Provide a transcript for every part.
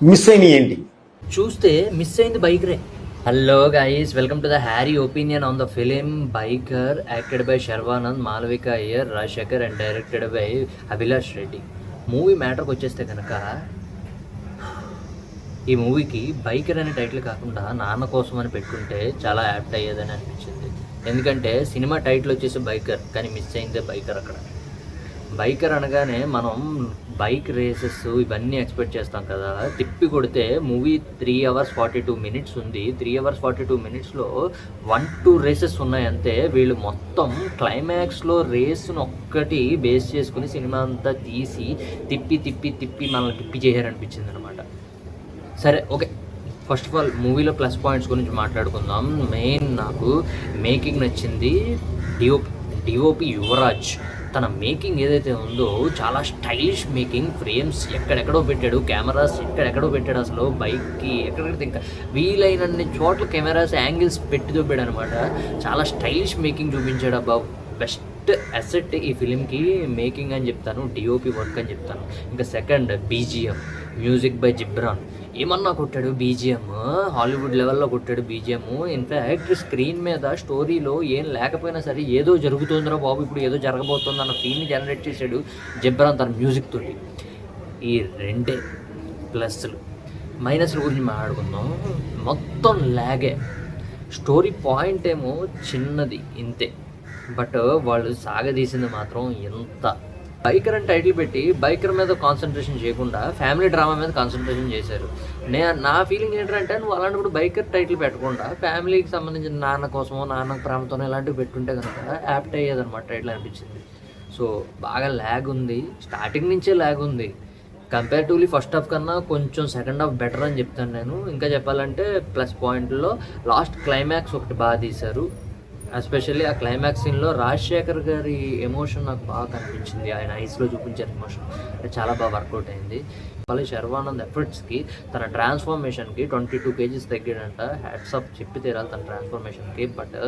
Miss అయినవి ఏంటి? చూస్తే మిస్ అయింది బైకరే. Hello guys, welcome to the Harry opinion on the film Biker, acted by Sharwanand, Malavika Iyer, Rajasekhar and directed by Abhilash Reddy. Movie మ్యాటర్కి వచ్చేస్తే కనుక ఈ మూవీకి బైకర్ అనే టైటిల్ కాకుండా నాన్న కోసం అని పెట్టుకుంటే చాలా యాప్ట్ అయ్యేదని అనిపించింది. ఎందుకంటే సినిమా టైటిల్ వచ్చేసి బైకర్, కానీ మిస్ అయిందే బైకర్. అక్కడ బైకర్ అనగానే మనం బైక్ రేసెస్ ఇవన్నీ ఎక్స్పెక్ట్ చేస్తాం కదా. తిప్పి కొడితే మూవీ 3 hours 42 minutes ఉంది. 3 hours 42 minutesలో 1-2 రేసెస్ ఉన్నాయి అంతే. వీళ్ళు మొత్తం క్లైమాక్స్లో రేస్ను ఒక్కటి బేస్ చేసుకుని సినిమా అంతా తీసి తిప్పి తిప్పి తిప్పి మనల్ని తిప్పి చేయాలనిపించింది అనమాట. సరే, ఓకే, ఫస్ట్ ఆఫ్ ఆల్ మూవీలో ప్లస్ పాయింట్స్ గురించి మాట్లాడుకుందాం. మెయిన్ నాకు మేకింగ్ నచ్చింది. డిఓపి యువరాజ్ తన మేకింగ్ ఏదైతే ఉందో చాలా స్టైలిష్ మేకింగ్. ఫ్రేమ్స్ ఎక్కడెక్కడో పెట్టాడు, కెమెరాస్ ఎక్కడెక్కడో పెట్టాడు. అసలు బైక్కి ఎక్కడెక్కడ ఇంకా వీలైనన్ని చోట్ల కెమెరాస్ యాంగిల్స్ పెట్టి చూపాడు అనమాట. చాలా స్టైలిష్ మేకింగ్ చూపించాడు. అబ్బా, బెస్ట్ అసెట్ ఈ ఫిలింకి మేకింగ్ అని చెప్తాను, డిఓపి వర్క్ అని చెప్తాను. ఇంకా second, BGM, music by Ghibran. ఏమన్నా కొట్టాడు బీజిఎం, హాలీవుడ్ లెవెల్లో కొట్టాడు బీజిఎం. ఇన్ఫ్యాక్ట్ స్క్రీన్ మీద స్టోరీలో ఏం లేకపోయినా సరే ఏదో జరుగుతుందిరా బాబు, ఇప్పుడు ఏదో జరగబోతుంది అన్న ఫీల్ని జనరేట్ చేశాడు జిబ్రాన్ తన మ్యూజిక్ తోటి. ఈ రెండే ప్లస్లు. మైనస్ల గురించి మాట్లాడుకుందాం. మొత్తం లాగే. స్టోరీ పాయింట్ ఏమో చిన్నది ఇంతే, బట్ వాళ్ళు సాగదీసింది మాత్రం ఎంత. బైకర్ అని టైటిల్ పెట్టి బైకర్ మీద కాన్సన్ట్రేషన్ చేయకుండా ఫ్యామిలీ డ్రామా మీద కాన్సన్ట్రేషన్ చేశారు. నా ఫీలింగ్ ఏంటంటే, నువ్వు అలాంటప్పుడు బైకర్ టైటిల్ పెట్టకుండా ఫ్యామిలీకి సంబంధించిన నాన్న కోసమో నాన్న ప్రేమతోనో ఇలాంటివి పెట్టుంటే కనుక యాప్ట్ అయ్యేదన్నమాట టైటిల్ అనిపించింది. సో బాగా ల్యాగ్ ఉంది, స్టార్టింగ్ నుంచే ల్యాగ్ ఉంది. కంపేరిటివ్లీ ఫస్ట్ హాఫ్ కన్నా కొంచెం సెకండ్ హాఫ్ బెటర్ అని చెప్తాను నేను. ఇంకా చెప్పాలంటే ప్లస్ పాయింట్లో లాస్ట్ క్లైమాక్స్ ఒకటి బాగా తీశారు. ఎస్పెషల్లీ ఆ క్లైమాక్స్ సీన్లో రాజశేఖర్ గారి ఎమోషన్ నాకు బాగా కనిపించింది. ఆయన ఐస్లో చూపించారు ఎమోషన్, చాలా బాగా వర్కౌట్ అయింది. మళ్ళీ శర్వానంద్ ఎఫర్ట్స్కి, తన ట్రాన్స్ఫర్మేషన్కి 22 kgs తగ్గాడంట. హ్యాట్స్ ఆఫ్ చెప్పి తీరాలి తన ట్రాన్స్ఫర్మేషన్కి. బట్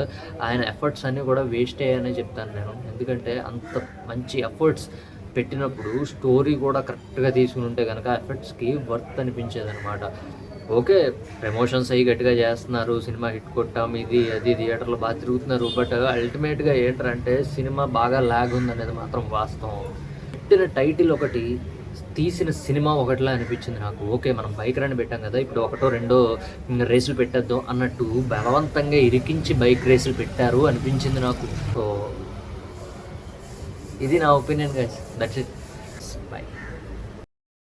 ఆయన ఎఫర్ట్స్ అన్నీ కూడా వేస్ట్ అయ్యాయని చెప్తాను నేను. ఎందుకంటే అంత మంచి ఎఫర్ట్స్ పెట్టినప్పుడు స్టోరీ కూడా కరెక్ట్గా తీసుకుని ఉంటే కనుక ఎఫర్ట్స్కి వర్త్ అనిపించేది అనమాట. ఓకే, ప్రమోషన్స్ అయ్యి గట్టిగా చేస్తున్నారు, సినిమా హిట్ కొట్టాం, ఇది అది థియేటర్లో బాగా తిరుగుతున్నారు. బట్ అల్టిమేట్గా ఏంటంటే సినిమా బాగా ల్యాగ్ ఉందనేది మాత్రం వాస్తవం. పెట్టిన టైటిల్ ఒకటి, తీసిన సినిమా ఒకటిలా అనిపించింది నాకు. ఓకే, మనం బైక్ రన్ పెట్టాం కదా, ఇప్పుడు 1-2 రేసులు పెట్టేద్దాం అన్నట్టు బలవంతంగా ఇరికించి బైక్ రేసులు పెట్టారు అనిపించింది నాకు. సో ఇది నా opinion guys, that's it, by.